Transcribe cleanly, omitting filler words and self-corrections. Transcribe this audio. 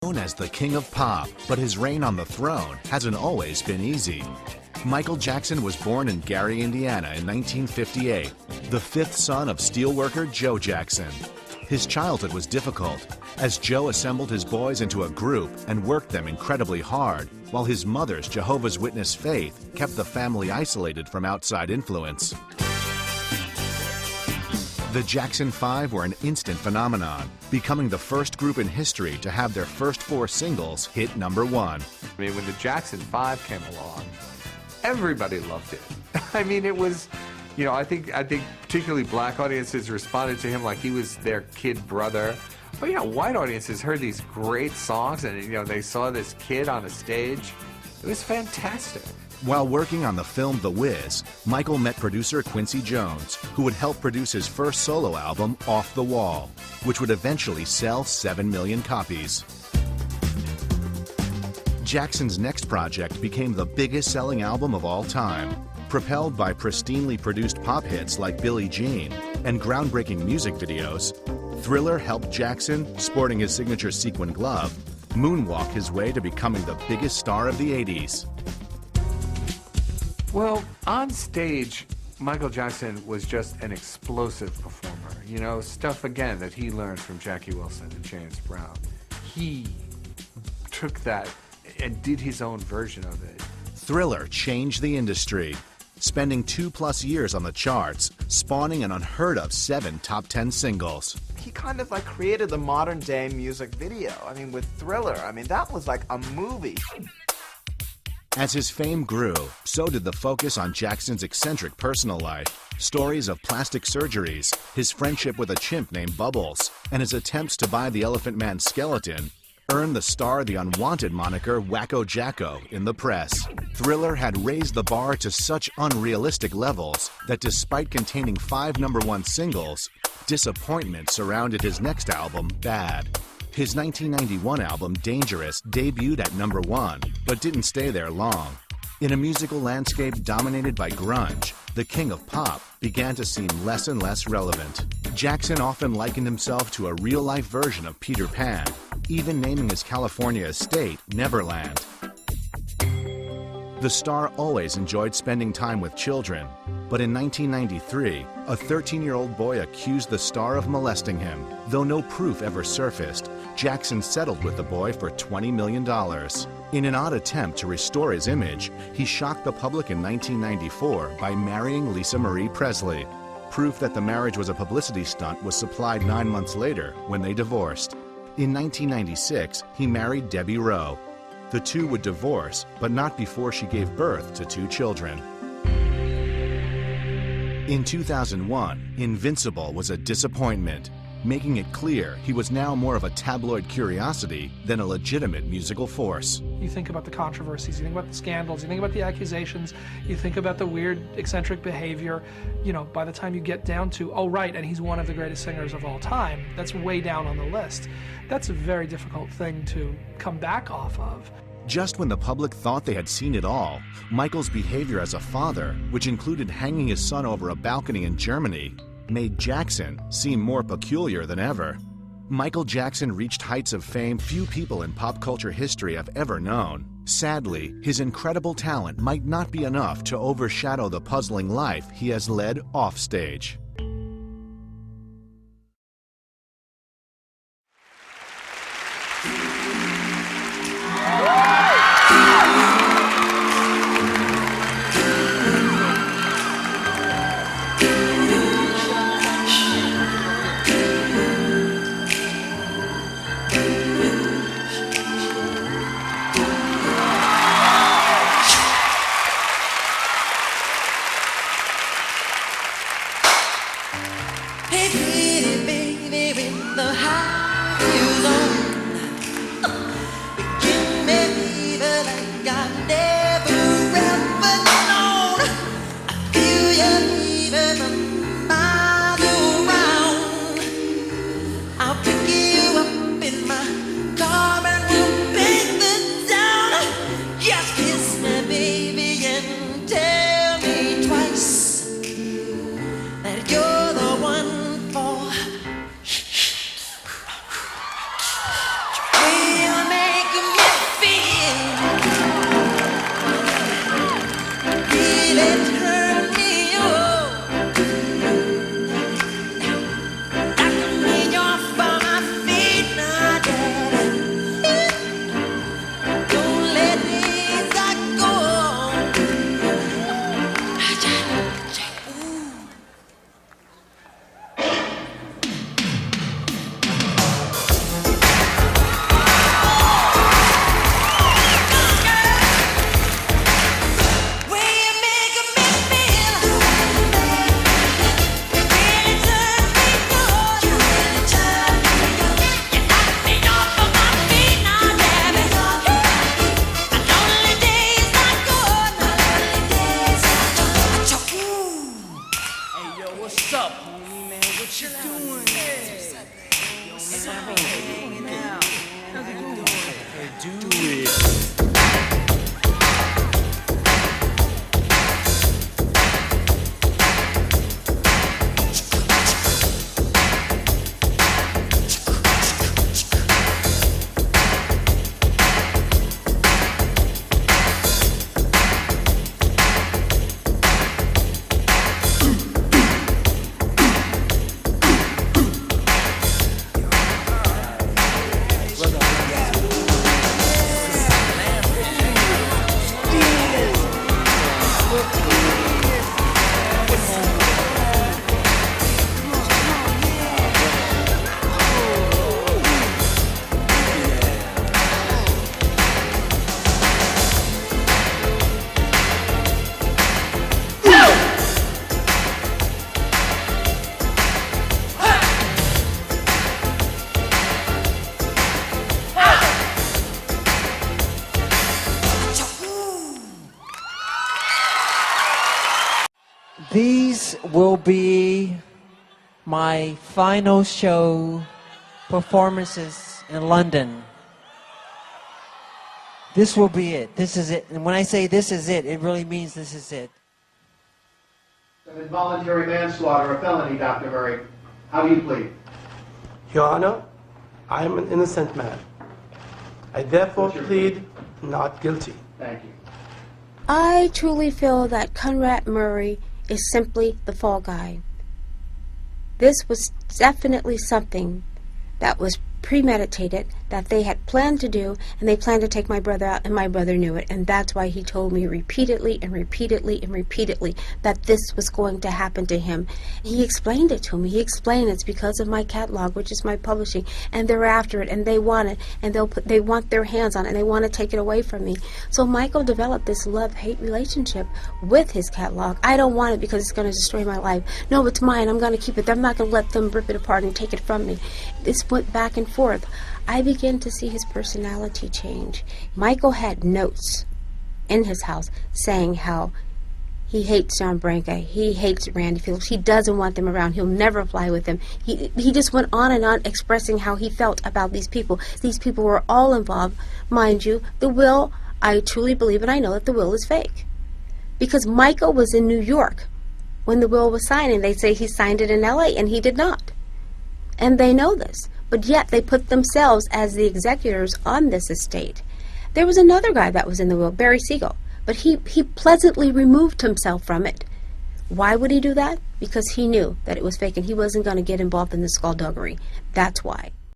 Known as the King of Pop, but his reign on the throne hasn't always been easy. Michael Jackson was born in Gary, Indiana in 1958, the fifth son of steelworker Joe Jackson. His childhood was difficult, as Joe assembled his boys into a group and worked them incredibly hard, while his mother's Jehovah's Witness faith kept the family isolated from outside influence. The Jackson 5 were an instant phenomenon, becoming the first group in history to have their first 4 singles hit number 1. I mean, when the Jackson 5 came along, everybody loved it. I mean, it was, you know, I think particularly black audiences responded to him like he was their kid brother. But, you know, white audiences heard these great songs and, you know, they saw this kid on a stage. It was fantastic. While working on the film The Wiz, Michael met producer Quincy Jones, who would help produce his first solo album, Off the Wall, which would eventually sell 7 million copies. Jackson's next project became the biggest selling album of all time. Propelled by pristinely produced pop hits like Billie Jean and groundbreaking music videos, Thriller helped Jackson, sporting his signature sequin glove, moonwalk his way to becoming the biggest star of the 80s. Well, on stage, Michael Jackson was just an explosive performer. You know, stuff, again, that he learned from Jackie Wilson and James Brown. He took that and did his own version of it. Thriller changed the industry, spending 2+ years on the charts, spawning an unheard of 7 top 10 singles. He kind of like created the modern day music video. I mean, with Thriller, I mean, that was like a movie. As his fame grew, so did the focus on Jackson's eccentric personal life. Stories of plastic surgeries, his friendship with a chimp named Bubbles, and his attempts to buy the Elephant Man's skeleton earned the star the unwanted moniker Wacko Jacko in the press. Thriller had raised the bar to such unrealistic levels that despite containing 5 #1 singles, disappointment surrounded his next album, Bad. His 1991 album, Dangerous, debuted at number 1, but didn't stay there long. In a musical landscape dominated by grunge, the King of Pop began to seem less and less relevant. Jackson often likened himself to a real-life version of Peter Pan, even naming his California estate Neverland. The star always enjoyed spending time with children, but in 1993, a 13-year-old boy accused the star of molesting him. Though no proof ever surfaced, Jackson settled with the boy for $20 million. In an odd attempt to restore his image, he shocked the public in 1994 by marrying Lisa Marie Presley. Proof that the marriage was a publicity stunt was supplied 9 months later when they divorced. In 1996, he married Debbie Rowe. The two would divorce, but not before she gave birth to 2 children. In 2001, Invincible was a disappointment, making it clear he was now more of a tabloid curiosity than a legitimate musical force. You think about the controversies, you think about the scandals, you think about the accusations, you think about the weird, eccentric behavior. You know, by the time you get down to, oh right, and he's one of the greatest singers of all time, that's way down on the list. That's a very difficult thing to come back off of. Just when the public thought they had seen it all, Michael's behavior as a father, which included hanging his son over a balcony in Germany, made Jackson seem more peculiar than ever. Michael Jackson reached heights of fame few people in pop culture history have ever known. Sadly, his incredible talent might not be enough to overshadow the puzzling life he has led offstage. These will be my final show performances in London. This will be it. This is it. And when I say this is it, it really means this is it. An involuntary manslaughter, a felony, Dr. Murray. How do you plead? Your Honor, I am an innocent man. I therefore What's your plea? plead not guilty. Thank you. I truly feel that Conrad Murray is simply the fall guy. This was definitely something that was premeditated, that they had planned to do, and they planned to take my brother out, and my brother knew it, and that's why he told me repeatedly and repeatedly and repeatedly that this was going to happen to him. He explained it to me. He explained it's because of my catalog, which is my publishing, and they're after it, and they want it, and they want their hands on it, and they want to take it away from me. So Michael developed this love-hate relationship with his catalog. I don't want it because it's going to destroy my life. No, it's mine. I'm going to keep it. I'm not going to let them rip it apart and take it from me. This went back and forth. I began to see his personality change. Michael had notes in his house saying how he hates John Branca, he hates Randy Phillips, he doesn't want them around, he'll never fly with them. He just went on and on expressing how he felt about these people. These people were all involved. Mind you, the will, I truly believe and I know that the will is fake. Because Michael was in New York when the will was signed, and they say he signed it in LA, and he did not. And they know this. But yet they put themselves as the executors on this estate. There was another guy that was in the will, Barry Siegel, but he pleasantly removed himself from it. Why would he do that? Because he knew that it was fake and he wasn't going to get involved in the skullduggery. That's why.